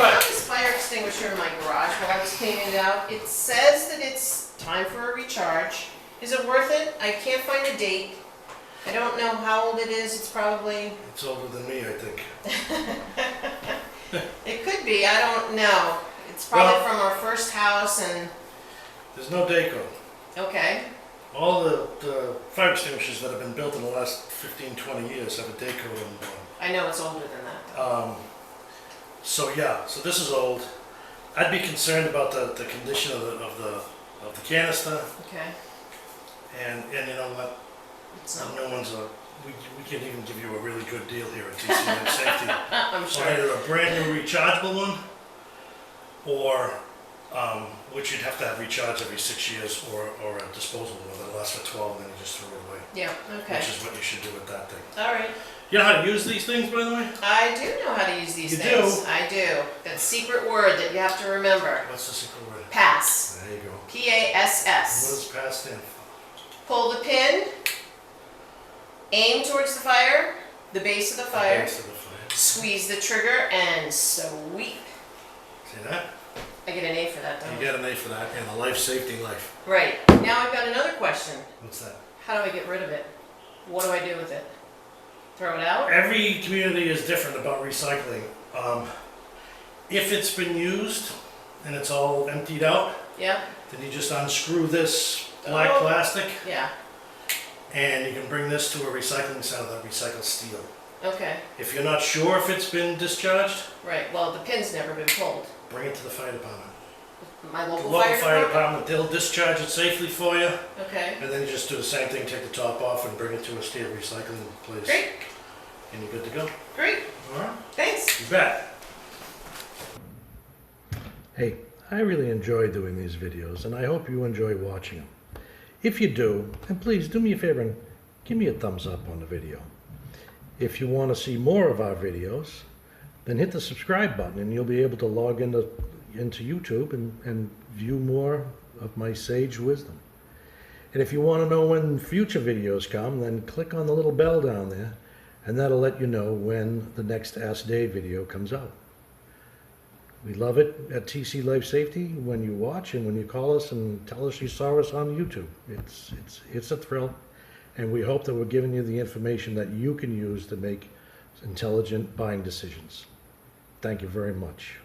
found this fire extinguisher in my garage while I was cleaning it out. It says that it's time for a recharge. Is it worth it? I can't find a date. I don't know how old it is. It's probably... It's older than me, I think. It could be. I don't know. It's probably from our first house and... There's no Daco. Okay. All the fire extinguishers that have been built in the last 15, 20 years have a Daco on them. I know it's older than that. So yeah, so this is old. I'd be concerned about the condition of the canister. Okay. And you know what? It's not. No one's we can't even give you a really good deal here at TC Life Safety. I'm sure. Either a brand new rechargeable one, or which you'd have to have recharged every 6 years, or a disposable one that lasts for 12 and then you just throw it away. Yeah, okay. Which is what you should do with that thing. All right. You know how to use these things, by the way? I do know how to use these You things. do? I do. That secret word that you have to remember. What's the secret word? Pass. There you go. P-A-S-S. What does pass stand for? Pull the pin, aim towards the fire, the base of the fire, Base of the fire. squeeze the trigger, and sweep. See that? I get an A for that, don't You I? get an A for that, and a life safety life. Right. Now I've got another question. What's that? How do I get rid of it? What do I do with it? Throw it out? Every community is different about recycling. If it's been used and it's all emptied out, Yeah? then you just unscrew this black Oh. plastic, Yeah. and you can bring this to a recycling center that recycles steel. Okay. If you're not sure if it's been discharged, Right. Well, the pin's never been pulled. bring it to the fire department. My The local, local fire department? they'll discharge it safely for you, Okay. and then you just do the same thing, take the top off and bring it to a steel recycling place. Great. And you're good to go. Great. All right? Thanks. You bet. Hey, I really enjoy doing these videos, and I hope you enjoy watching them. If you do, then please do me a favor and give me a thumbs up on the video. If you want to see more of our videos, then hit the subscribe button and you'll be able to log into YouTube and view more of my sage wisdom. And if you want to know when future videos come, then click on the little bell down there, and that'll let you know when the next Ask Dave video comes out. We love it at TC Life Safety when you watch and when you call us and tell us you saw us on YouTube. It's a thrill, and we hope that we're giving you the information that you can use to make intelligent buying decisions. Thank you very much.